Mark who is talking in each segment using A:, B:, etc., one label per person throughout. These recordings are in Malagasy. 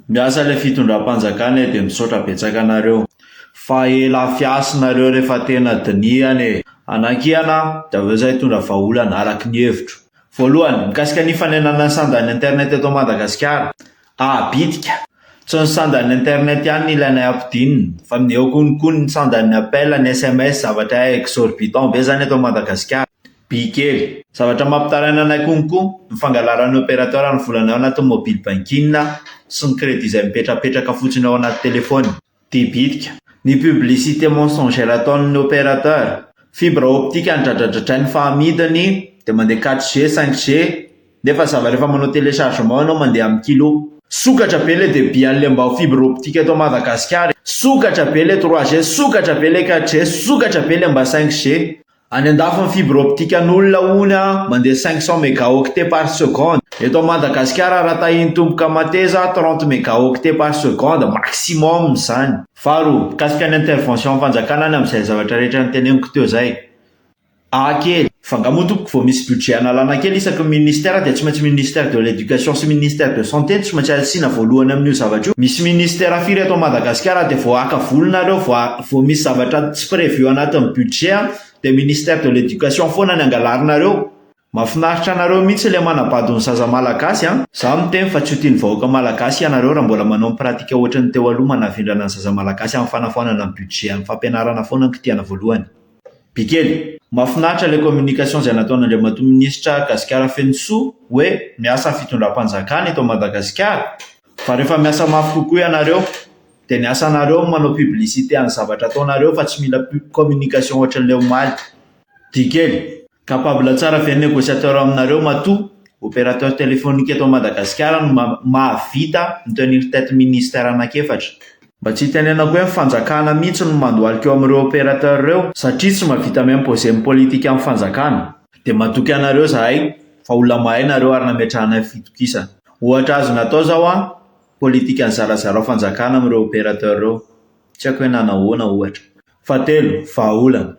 A: miasa le fitondram-panjakana dia misaotra betsaka anareo fa ela fiasinareo rehefa tena diniany anakiana dia aveo zay tondra vahaolana araky ny hevitro. Voalohany, mikasika ny fanenana ny sandany internet eto Madagasikara, bitika tsy ny sandany internet ihany ny ilaina ampidinina fa eo konkoa ny sandany appel, ny SMS, zavatra exorbitant be zany eto Madagasikara. Bikely, zavatra mampitaraina anay konkoa ny fangalaran'ny opérateur ny volana ao anaty mobile banking sy ny crédit izay mipetrapetraka fotsiny ao anaty telefony. Bitika, ny publicité mensongère ataon'ny opérateur. Fibre optique andradradradrainy fahamidiny dia mandeha 4G, 5G nefa rehefa manao téléchargement anao mandeha amin'ny kilo. Sokatra be le débit an'le mba fibre optique eto Madagasikara, sokatra be le 3G, sokatra be le 4G, sokatra be le mba 5G. Any andafy fibre optique an'olona hony mandeha 500 mégaoctets par seconde. Eto Madagasikara raha tahiny tomboka mateza 30 mégaoctets par seconde maximum zany. Faharoa, mikasika ny intervention fanjakana any amin'izay zavatra rehetra niteneniko teo zay. Kely, fangamotoko vao misy budget analana kely isaky ministère dia tsy maintsy ministère de l'éducation sy ministère de santé tsy maintsy alisiana voalohany amin'io zavatra io. Misy ministère firy eto Madagasikara dia vao aka volonareo vao misy zavatra tsy prévu anatin'ny budget dia ministère de l'éducation foana ny angalarinareo. Mahafinaritra anareo mihitsy le manabadon'ny zaza malagasy Zaho miteny fa tsy ho tian'ny vahoaka malagasy ianareo raha mbola manao pratika ohatrany teo aloha manavindrana ny zaza malagasy amin'ny fanafoanana ny budget amin'ny fampianarana foana ny kitiana voalohany. Bikely, mahafinaritra le communication izay nataon'Andriamatoa minisitra Gasikara Fensoa hoe miasa fitondram-panjakana eto Madagasikara fa rehefa miasa mafy kokoa ianareo dia ny asanareo manao publicité amin'ny zavatra ataonareo fa tsy mila communication ohatran'ilay omaly. Bikely, capable tsara ve négociateur aminareo matoa opérateur téléphonique eto Madagasikara no mahavita mitenir tête ministère anankiefatra. Mba tsy tenenako hoe fanjakana mihitsy no mandohalika eo amin'ireo opérateur ireo satria tsy mahavita miimposer ny politika amin'ny fanjakana. Dia matoky anareo zahay fa olona mahay nareo ary nametrahana fitokisana. Ohatra azo natao zao politika ny zarazara fanjakana amin'ireo opérateur ireo. Tsy haiko hoe nanahoana ohatra. Fahatelo, vahaolana.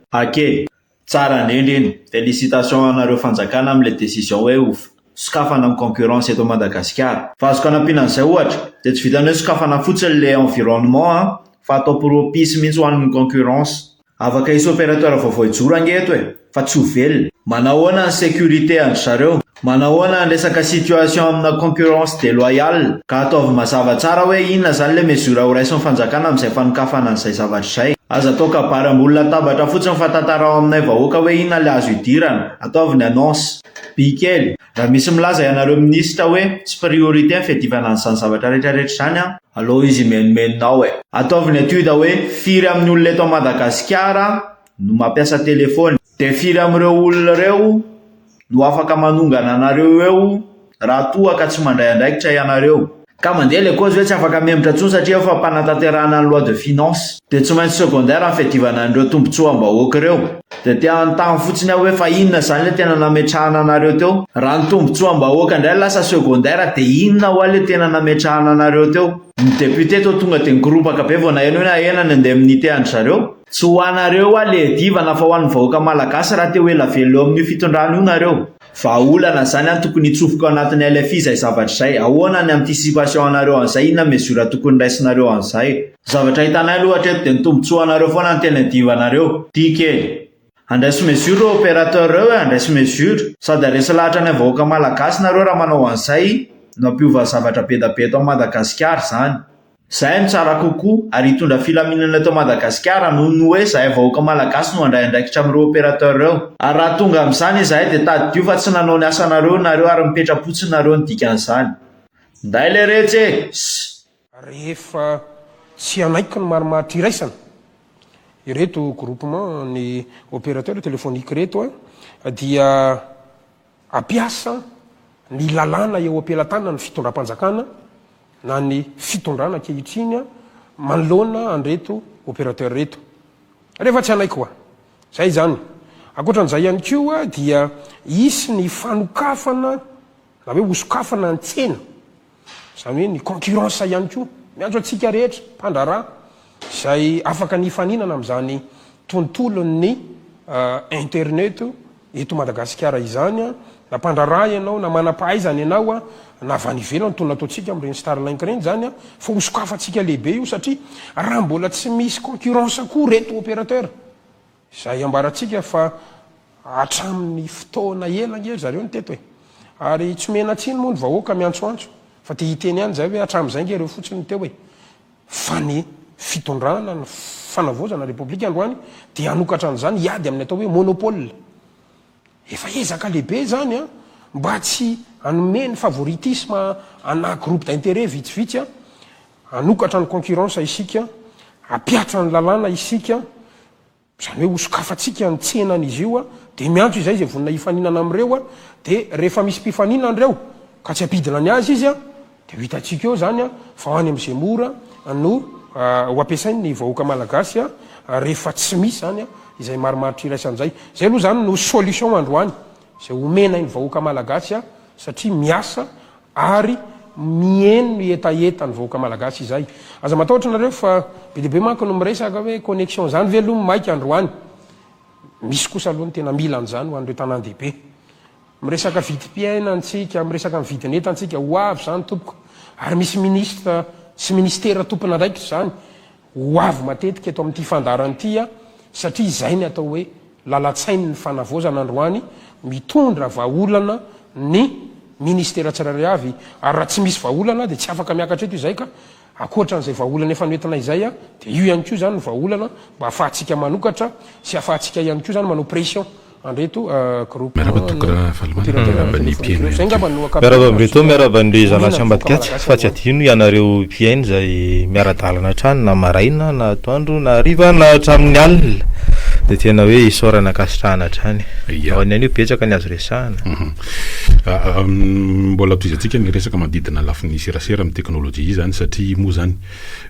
A: Tsara indrindra iny. Félicitations anareo fanjakana amin'ilay décision hoe sokafana amin'ny concurrence eto Madagasikara. Fa azoko anampiana an'izay ohatra dia tsy vitany hoe sokafana fotsiny le environnement fa atao propice mihitsy ho an'ny concurrence. Afaka isy opérateur vaovao hijoro angeto fa tsy ho velona. Manahoana ny sécurité andry zareo, manahoana ny resaka situation amina concurrence déloyale ka ataovy mazava tsara hoe inona zany le mesura ho raisin'ny fanjakana amin'izay fanokafana an'izay zavatra izay. Aza atao kabary ambony latabatra fotsiny fa tantarao aminay vahoaka hoe inona le azo hidirana, ataovy ny annonce. Bikely, raha misy milaza ianareo ministra hoe tsy priorité ny fiadivana an'izany zavatra rehetrarehetra zany aloha izy menomenonao ataovy ny étude hoe firy amin'ny olona eto Madagasikara no mampiasa telefony dia firy amin'ireo olona ireo no afaka manongana anareo eo raha toa ka tsy mandray andraikitra ianareo. Ka mandeha le cause hoe tsy afaka miemitra intsony satria efa mpanantanterahana ny loi de finance dia tsy maintsy secondaire amin'ny fiadivana an'ireo tombotsoam-bahoaka ireo. Dia te anontany fotsiny hoe fa inona zany le tena nametrahana anareo teo. Raha ny tombotsoam-bahoaka indray lasa secondaire dia inona ho le tena nametrahana anareo teo. Ny député teo tonga dia nigoropaka be vao naheno hoe nahena ny indemnité andry zareo. Tsy ho anareo le divana fa ho an'ny vahoaka malagasy raha te hoe lavelo amin'io fitondrana io nareo. Vahaolana zany tokony hitsofoka ao anatin'ny LFI izay zavatra izay. Ahoana ny anticipation anareo an'izay, inona mesura tokony raisinareo an'izay. Zavatra hitanay aloha hatreto dia ny tombotsoa anareo foana ny tena divanareo. Kely, andraisy mesure opérateur ireo andraisy mesure sady aresy lahatra ny vahoaka malagasy nareo raha manao an'izay nampiova zavatra be da be eto Madagasikara zany. Zay no tsara kokoa ary hitondra filaminana eto Madagasikara noho ny hoe zahay vahoaka malagasy no handray andraikitra amin'ireo opérateur ireo. Ary raha tonga amin'izany izahay dia tady fa tsy nanao ny asanareo nareo ary mipetra-potsiny nareo ny dikan'izany. Nday le retsy
B: rehefa tsy anaiky ny marimaritra iraisana ireto groupement ny opérateur téléphonique reto dia ampiasa ny lalàna eo ampelantanana ny fitondram-panjakana na ny fitondrana ankehitriny manoloana andreto opérateur reto rehefa tsy anaiky koa zay zany. Ankoatran'izay ihany koa dia isy ny fanokafana na hoe hosokafana an-tsena zany hoe ny concurrence ihany koa miantso atsika rehetra mpandrarà zay afaka nifaninana amin'izany tontolon'ny internet eto Madagasikara izany na mpandrara ianao na manam-pahaizany ianao a na avy any ivelany tony ataontsika am'ireny starlink reny zany a fa hosokafatsika lehibe io satria raha mbola tsy misy concurrence koa reto opérateur zay ambaratsika fa hatramin'ny fotoana elanye zareo ny teto ary tsy mena tsiny moa ny vahoaka miantsoantso fa te hiteny any zay hoe hatramin'izay nge reo fotsiny teo hoe fa ny fitondrana ny fanavozana repoblika androany de anokatra an'izany iady amin'ny atao hoe monopole efa ezaka lehibe zany a mba tsy anome ny favoritisme ana groupe d'intérêt vitsivitsy a anokatra ny concurrence isika apiatra ny lalàna isika zany hoe hosokafatsika ny tsenan'izy io a de miantso izay zay vonina hifaninana am'ireo a de rehefa misy mpifaninan'ireo ka tsy ampidina ny azy izy a de ho hitatsika eo zany a fa ho any am'izay mora no ho ampiasainy ny vahoaka malagasy a rehefa tsy misy zany a izay marimaritra iraisan'izay zay aloha zany no solution androany zay omena iny vahoaka malagasy a satria miasa ary mieno ny etaeta ny vahoaka malagasy izay aza matahotra nareo fa be deaibe manko no miresaka hoe connexion zany ve aloha maika androany misy kosa aloha ny tena mila an'izany ho an'ireo tanan-dehibe miresaka vidim-piainantsika miresaka ny vidin'etantsika ho avy zany tompoko ary misy ministra sy ministera tompona ndraikitra zany ho avy matetika eto amin'ity fandarany ity a satria izay ny atao hoe lalatsainy ny fanavozana androany mitondra vahaolana ny ministera tsirairay avy ary raha tsy misy vahaolana de tsy afaka miakatra eto izay ka akoatra n'izay vahaolana efa noentina izay a de io ihany koa zany ny vahaolana mba ahafahantsika manokatra sy ahafahantsika ihany koa zany manao pression andreto
C: miaraba miaraban'le zanasy ambadikatsy fa tsy adino ianareo piainy zay miara-dalana hatrany na maraina na atoandro na ariva na hatramin'ny alina de tena hoe isorana kasitrahana hatrany ao any any io betsaka ny azo resahana
D: mbola toizatsika ny resaka manodidina lafiny serasera amin'ny teknôlôjia io zany satria moa zany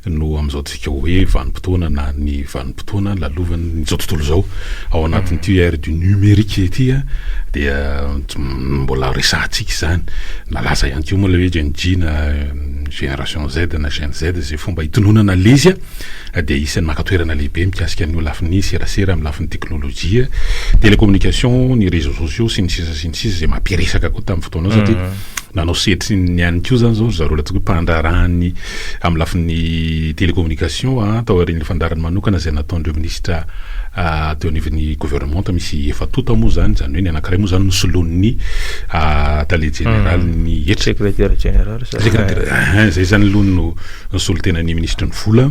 D: no am'izao tsika hoe vanim-potoana na ny vanim-potoana lalovany zao tontolo zao ao anatin'ity ère du numérique ity a dia mbola resahantsika zany nalaza ihany keo moa le hoe Gen Z na génération Z na Gen Z zay fomba hitononana lezy a de isan'ny makatoerana lehibe mikasika an'io lafiny serasera amin'ny lafiny teknôlôjia télécommunication ny réseaux sociaux sy ny sisa zay mampiresaka koa tamin'ny fotoanao satria nanao setry ny ihany keo zany zao zareo latsika hoe mpandrarany amin'ny lafiny télécommunication tao arin'ny fandarany manokana zay nataondreo ministra teo anivon'ny gouvernement misy efatota moa zany hoe ny anankiray moa zany nosoloan'ny tale général ny
C: secrétaire général
D: zay zany aloha no nosolo tena ny ministre ny vola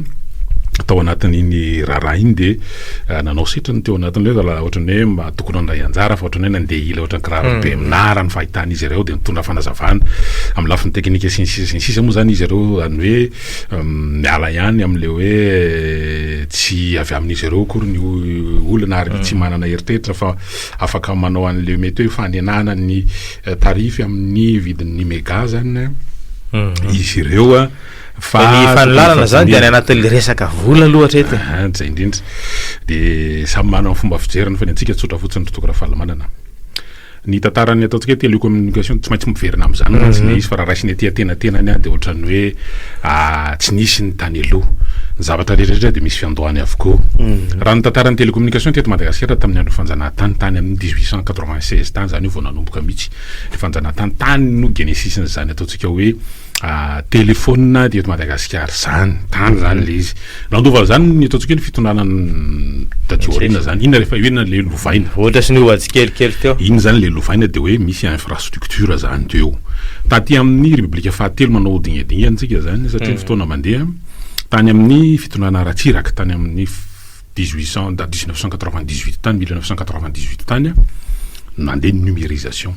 D: tao anatin'iny raharaha iny de nanao sitrany teo anatin'le ohatran'ny hoe tokony andray anjara fa ohatran'ny hoe nandeha ila ohatran'ny kiraro be minara ny fahitana izy ireo de nitondra fanazavana amin'ny lafiny teknika sy ny sisa moa zany izy ireo any hoe miala ihany am'le hoe tsy avy amin'izy ireo kory ny olona ary tsy manana eritreritra fa afaka manao an'le mety hoe fanenana ny tarify amin'ny vidin'ny méga zany izy ireo
C: fa ny fanilarana zany de any anatin'le resaka vola aloha hatreto
D: zay indrindra de samy manana fomba fijeriny fa ny antsika tsotra fotsiny totokora fahalamanana ny tantarany ataontsika hoe télécommunication tsy maintsy miverina am'izany tsy nisy fa raha raisiny aty atenatenany a de ohatran'ny hoe tsy nisy ny tany aloha ny zavatra rehetrarehetra de misy fiandohany avokoa raha ny tantarany télécommunication teto Madagasikara tamin'ny andro fanjanahantany tany amin'ny 1896 tany zany io vao nanomboka mihitsy ny fanjanahantany tany no genesisiny zany ataontsika hoe téléphone de eto Madagasikara zany tany zany le izy nandova zany ny ataontsika hoe ny fitondrana tatiorina zany ina rehefa ina le lovaina
C: ohatra sy ny ohatsy kelikely teo
D: iny zany le lovaina de hoe misy infrastructure zany teo taty amin'ny république fahatelo manao dignadigny antsika zany satria ny fotoana mandeha tany amin'ny fitondrana ratsiraka tany amin'ny 1998 tany 1998 tany nandeha ny numérisation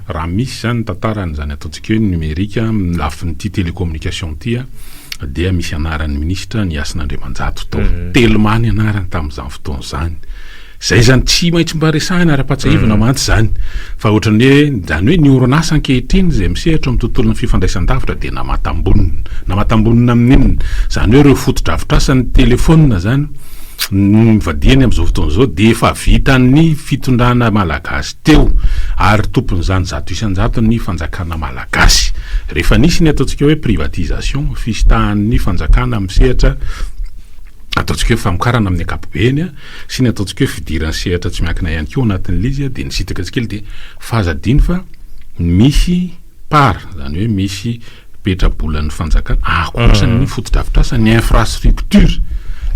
D: raha misy zany tantarany zany ataontsika hoe numérika lafin'ity télécommunication ty dia misy anaran'ny ministra ny Asin'Andriamanjato tao tellement ny anarany tamin'izany fotoana zany zay zany tsy maintsy mba resahana ara-patsahivana mantsy zany fa ohatran'ny hoe zany hoe ny orinasa ankehitriny zay misehatra amin'ny tontolon'ny fifandraisan-davitra de namatambonina amin'inona zany hoe reo foto-drafitrasan'ny telefôna zany mivadiany am'izao fotoana zao de efa vitan'ny fitondrana malagasy teo ary tompon'izany zato isan-jato ny fanjakana malagasy rehefa nisy ny ataontsika hoe privatisation fisitahan'ny fanjakana misehatra ataontsika hoe famokarana amin'ny ankapobeny sy ny ataontsika hoe fidirany sehatra tsy miankina ihany koa anatin'ilay izy dia ny sitaka tsykely dia fahazadiny fa misy par zany hoe misy petrabolan'ny fanjakana akoatrany ny fotodrafitrasa ny infrastructure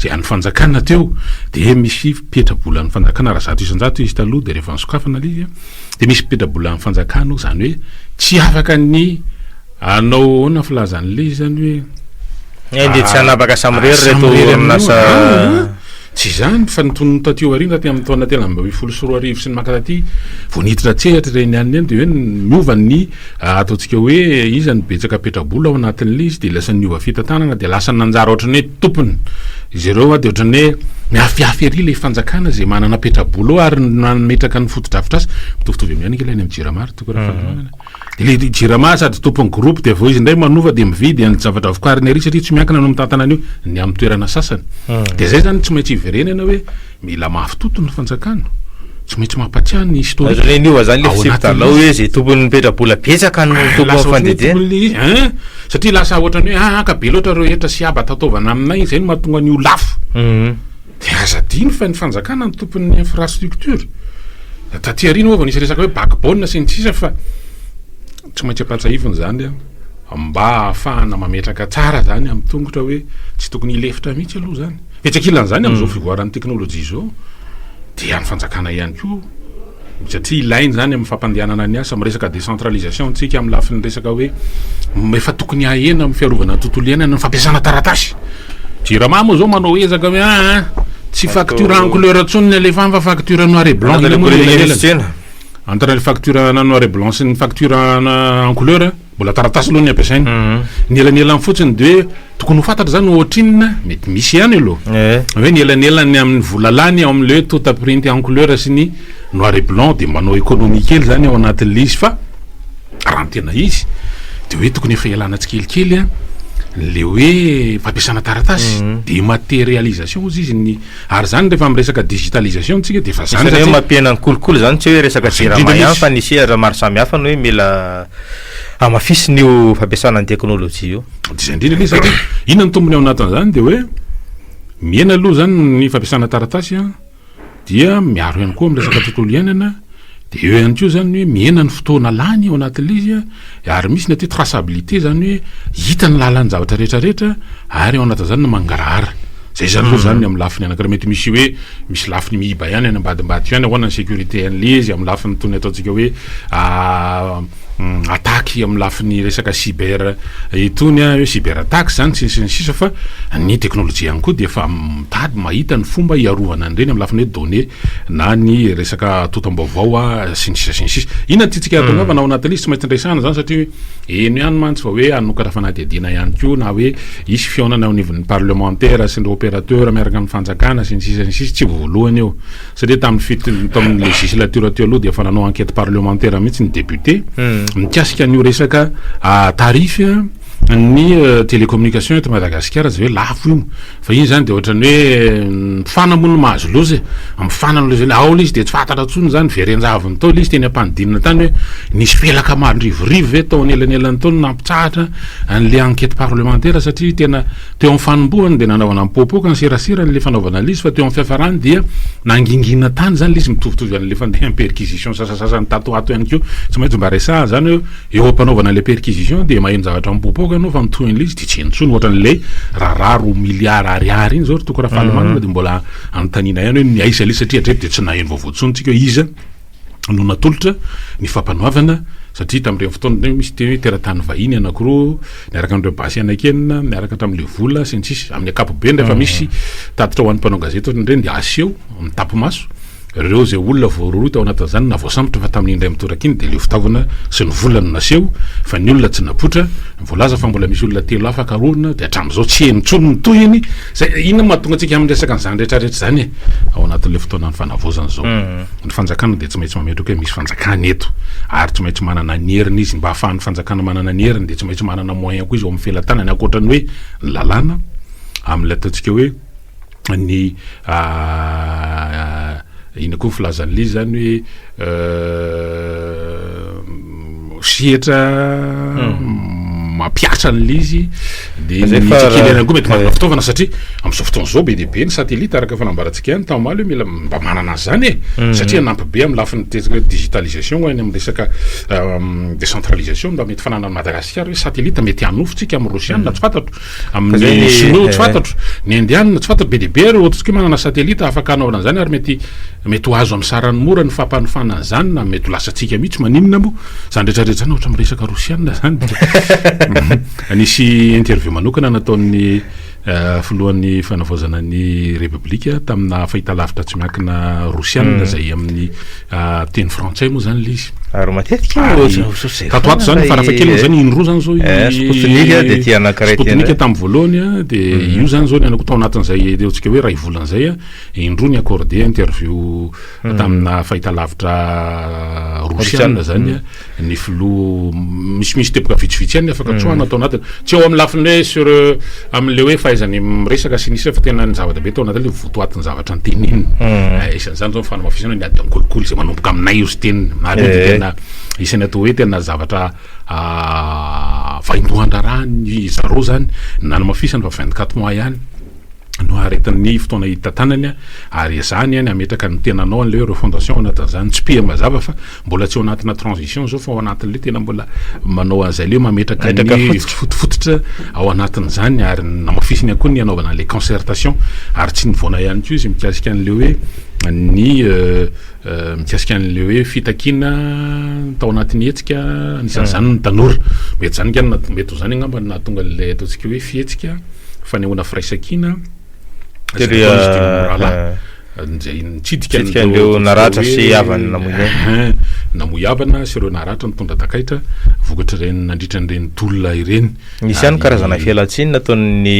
D: zay an'ny fanjakana teo dia misy petrabolan'ny fanjakana raha zato isan-jato izy taloha dia rehefa nisokafana ilay izy dia misy petrabolan'ny fanjakana zany hoe tsy afaka ny anao na filazan'ilay izy zany hoe
C: dia tsy anapaka samrery reto nasa
D: tsy zany fa nytonony tatio arina taty amin'ny taona tena 20 sy ny makataty voniditra tsehatra reny any eny dia hoe miova ny ataontsika hoe iza ny betsaka petrabola ao anatin'ilay izy dia lasa niova fitantanana dia lasa nanjara ohatrany hoe tompony izy ireo dia ohatrany hoe miafiafy ery ilay fanjakana zay manana petrabola ao ary nametraka ny fotodrafitrasa mitovitovy amin'ny any ilay ny amin'ny jiramary toko raha fahalalana dia le jiramary sady tompony groupe dia vao izy indray manova dia mividy ny zavatra vokariny ery satria tsy miankina no mitantanany io ny amin'ny toerana sasany dia zay zany tsy maintsy iverenena hoe mila mafy toto ny fanjakana tsy maintsy mampatsiahy ny historia
C: niova zany le fisivitalao hoe zay tompony petrabola betsaka no tompony fandedena
D: satria lasa ohatrany hoe akabe loatra reo etra sy aba tataovana aminay zay no mahatonga ny io lafo dia azadiny fa ny fanjakana ny tompon'ny infrastructure taty arina moa vao nisy resaka hoe backbone sy ny sisa fa tsy maintsy ampatsaivony zany mba ahafahana mametraka tsara zany amin'ny tongotra hoe tsy tokony ilefitra mihitsy aloha zany fetsakilan'izany amin'izao fivoaran'ny teknôlôjia zao dia ny fanjakana ihany koa satria ilainy zany amin'ny fampandehanana ny asa amin'ny resaka décentralisation tsika amin'ny lafiny resaka hoe efa tokony ahena amin'ny fiarovana tontolo iainana ny fampiasana taratasy jirama moa zao manao ezaka hoe tsy facture en couleur tsony le fa facture noir et blanc entre facture noir et blanc sy ny facture en couleur mbola taratasy aloha ny ampiasaina ny elanelany fotsiny dia hoe tokony ho fantatra zany ohatrinina mety misy ihany aloha hoe ny elanelany amin'ny volalany ao amin'le hoe tota print en couleur sy ny noir et blanc dia manao économie kely zany ao anatin'le izy fa raha ny tena izy dia hoe tokony efa ialana tsikelikely le hoe fampiasana taratasy dia matérialisation izy ny ary zany rehefa miresaka digitalisation tsika dia efa zany
C: hoe mampiena ny kolokolo zany tsy hoe resaka jirama ihany fa nisy ara maro samihafa no hoe mila amafisy ny io fampiasana ny teknôlôjia io
D: dia zay indrindra ilay satria inona ny tombony ao anatin'izany dia hoe miena aloha zany ny fampiasana taratasy dia miaro ihany koa amin'ny resaka tontolo iainana dia eo ihany koa zany hoe miena ny fotoana lany ao anatin'ilay izy ary misy ny atao traçabilité zany hoe hita ny lalan'ny zavatra rehetrarehetra ary ao anatin'izany no mangarahara zay zany aloha zany amin'ny lafiny anakiraha mety misy hoe misy lafiny mihiba ihany any ambadimbady ihany ahoana ny sécurité an'ilay izy amin'ny lafiny tony ataontsika hoe attaque amin'ny lafiny resaka cyber itony hoe cyber attaque zany sy ny sisa fa ny teknôlôjia ihany koa dia efa mitady mahita ny fomba iarovana an'ireny amin'ny lafiny hoe données na ny resaka totam-baovao sy ny sisa inona titsika atongavana ao anatin'ilay izy tsy maintsy ndraisana zany satria eno ihany mantsy fa hoe anokatra fanadihadiana ihany koa na hoe isy fionana ao nivon'ny parlementaire sy ny opérateur miaraka amin'ny fanjakana sy ny sisa tsy voalohany eo satria tamin'ny législature teo aloha dia efa nanao enquête parlementaire mihitsy ny député mikasika n'io resaka tarify ny télécommunication eto Madagasikara zay hoe lafo io fa iny zany dia ohatrany hoe mifanamono mahazo loza mifanano loza ao izy dia tsy fantatra tsony zany verenjaviny tao izy teny ampanodinina tany hoe nisy felaka marindrivorivo ve tao anelanelan'ny taony nampitsahatra an'le enquête parlementaire satria tena teo amin'ny fanombohany dia nanaovana mipoapoaka ny serasera n'le fanaovana l'izy fa teo amin'ny fiafarany dia nangingina tany zany l'izy mitovitovy an'le fandeha perquisition sasasasany tatoato ihany koa tsy maintsy mba resaha zany hoe eo ampanaovana le perquisition dia maheno zavatra mipoapoaka anao fa mitohin'le izy dia tsy entsony ohatran'le rahararo milliard ariary iny zao toko raha fahalomanana dia mbola anontaniana ihany hoe ny aisa le satria hatreto dia tsy naheno vaovaotsony tsika hoe iza no natolotra ny fampanoavana satria tamin'ireny fotoana reny misy teny hoe teratany vahiny anakiroa niaraka amin'ireo basy anakenina miaraka hatramin'le vola sy ny tsisy amin'ny ankapobeny rehefa misy tatitra ho an'ny mpanao gazety ohatran'ireny dia aseho mitapo maso reo zay olona voaroroa tao anatin'izany na voasambotra fa tamin'ny indray mitoraka iny dia le fitaovana sy ny vola no naseho fa ny olona tsy napotra voalaza fa mbola misy olona telo afaka rorona dia hatramin'izao tsy henontsony mitohiny zay inona mahatonga antsika amin'ny resaka n'izany rehetrarehetra zany ao anatin'le fotoana ny fanavozana zao ny fanjakana dia tsy maintsy mametraka hoe misy fanjakana eto ary tsy maintsy manana ny heriny izy mba ahafahan'ny fanjakana manana ny heriny dia tsy maintsy manana moyen koa izy ao amin'ny felantanany ankoatrany hoe ny lalàna amin'ilay ataontsika hoe ny ina koa filazan'le zany hoe sihatra mampiasa an'le izy de nitsikely koa mety manana fitaovana satria am'izao fotoana zao be deaibe ny satellite araka fanambarantsika ihany taomaly hoe mila mba manana azy zany satria nampy be amin'ny lafiny digitalisation any amin'ny resaka décentralisation mba mety fananany Madagasikara hoe satellite mety hanofotsika amin'ny Rosiana tsy fantatro amin'ny Chinois tsy fantatro ny Indiana tsy fantatro be deaibe ary ohatritsika manana satellite afaka anaovana zany ary mety ho azo amin'ny sarany mora ny fampanofana zany na mety ho lasatsika mihitsy maninona mo zany rehetrarehetra zany ohatra miresaka Rosiana zany nisy interview manokana nataon'ny filohan'ny fanavaozana ny republika tamina fahitalavitra tsy miankina Rosiana zay amin'ny teny frantsay moa zany le izy
C: ary matetika
D: tatoato zany farafahakeliny zany indroa zany zao
C: Sputnik de ty anankiray
D: Sputnik tam voalohany de io zany zao ny anako tao anatin'izay ohatsika hoe ray volan'izay indroa ny accordé interview tamina fahitalavitra Rosiana zany ny filoha misy tepoka vitsivitsy any afaka tsoahana tao anatiny tsy eo amin'ny lafiny hoe sur amin'le hoe fahaizany miresaka sinisy fa tena ny zava-dehibe tao anatin'le votoatin'ny zavatra nyteniny isan'izany zao fanamafisana ny adiny kolikoly zay manomboka aminay io sy teniny isany atao hoe tena zavatra vaindohan-drarany zareo zany nanamafisany fa 24 mois ihany no aretin'ny fotoana hitantanany ary zany any ametraka ny tenanao an'le hoe refondation anatin'izany tsy pia mazava fa mbola tsy ao anatina transition zao fa ao anatin'le tena mbola manao an'izay le mametraka ny fotofototra ao anatin'izany ary namafisiny akoa ny anaovana le concertation ary tsy nivoana ihany koa izy mikasika an'le hoe ny mikasika an'le hoe fitakina tao anatin'ny hetsika anisan'izany ny tanora mety zany kany mety ho zany angamba nahatonga le ataontsika hoe fietsika fanehoana firaisakina zay nitsidika
C: an'ireo naratra sy havany
D: namoiavana sy ireo naratra nitondra takaitra vokatra ireny nandritra n'ireny tolona ireny
C: misy ihany karazana fialatsiny nataon'ny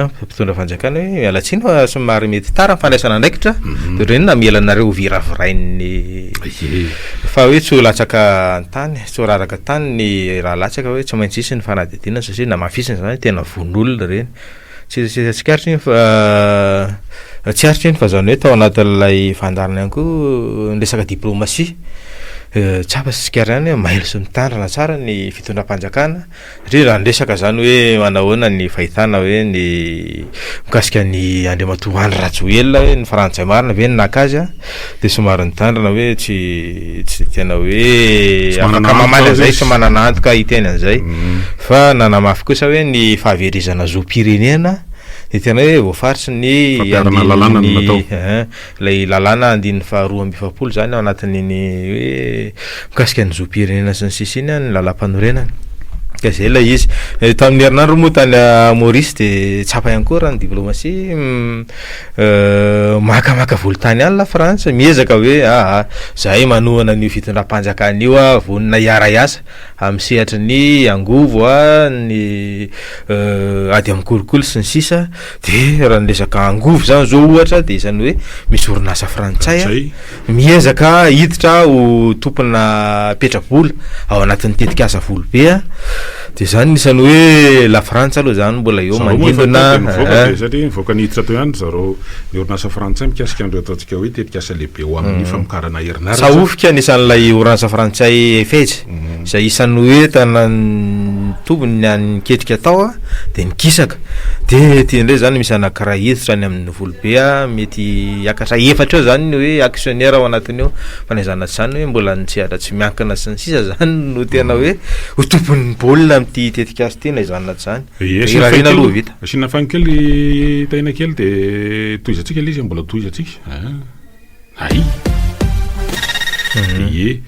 C: mpitondra fanjakana hoe mialatsiny fa somary mety tara fandraisana andraikitra de ireny na mielanareo viravirainy fa hoe tsy ho latsaka tany tsy ho raraka tany ny raha latsaka hoe tsy maintsy isy ny fanadidina satria na mafisiny zany tena von'olona reny tsikaritra tsy aritra iny fa zany hoe tao anatin'ilay fandarana ihany koa resaka diplomasia tsy afa sikara ihany mailo sy mitandrina tsara ny fitondram-panjakana satria raha nresaka zany hoe manahoana ny fahitana hoe ny mikasika ny Andriamatoa Andry Rajoelina hoe ny Frantsay marina ve ny nakazy de somary nitandrina hoe tsy tena hoe afaka mamaly an'izay sy manana antoka hiteny an'izay fa nanamafy kosa hoe ny fahaverizana zoam-pirenena de tena hoe voafaritsy ny lay lalàna andiny faharoa amby efapolo zany ao anatin'iny hoe mikasika ny zoam-pirenena sy ny sisiny ny lalam-panorenana ka zay la izy tamin'ny herinandro moa tany Maurice de tsapa ihany koa raha ny diplomasia makamaka volotany any la Frantsa miezaka hoe zahay manohana n'io fitondram-panjakana io vonina iara-iasa amin'ny sehatra ny angovo ny ady amin'ny kolikoly sy ny sisa de raha niresaka angovo zany zao ohatra de isany hoe misy orinasa frantsay miezaka hiditra ho tompona petrabola ao anatin'ny tetika asa volo be de zany nisany hoe la Frantsa aloha zany mbola eo mandindona
D: satria nivoaka niditra teo ihany zareo ny orinasa frantsay mikasika an'ireo ataontsika hoe tetika asa lehibe ho amin'ny famokarana herinaratra
C: sahofika anisan'ilay orinasa frantsay fetsy izay isan'ny hoe tana tombony niketrika tao de nikisaka de tiandray zany misy anankiray hiditra any amin'ny volobe mety akatra efatra eo zany hoe actionnaire ao anatiny eo fa naizana zany hoe mbola nitsehatra tsy miankina sy ny sisa zany no tena hoe ho tompon'ny baolina amty tetika azy tena izany zany irarena aloha vita
D: asina fankely taina kely de toizatsika le izy mbola toizatsika ay ie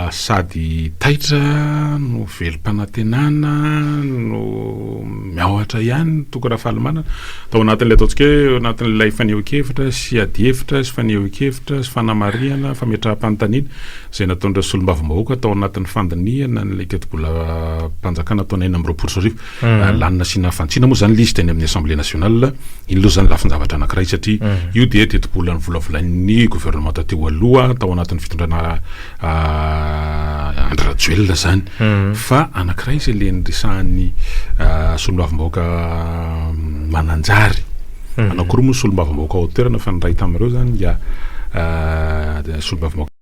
D: sady taitra no velom-panantenana no miaohatra ihany toko raha fahalomanana tao anatin'le ataontsika hoe anatin'lay fanehoan-kevitra sy adi-hevitra sy fanehoan-kevitra sy fanamariana fametraha-panontaniana zay nataon'ireo solombavim-bahoaka tao anatin'ny fandiniana n'lay teti-bola mpanjakana ataona 4 lanina sina fantsina moa zany lizy teny amin'ny assemblée nationale iny loha zany lafin-javatra anankiray satria io de teti-bola ny volavolain'ny gouvernement teo aloha tao anatin'ny fitondrana Andry Rajoelina zany fa anankiray zay le nyresahan'ny solombavim-bahoaka mananjary anakoroa moa solombavim-bahoaka ao toerana fa ny ray tamin'ireo zany dia solombavim-bahoaka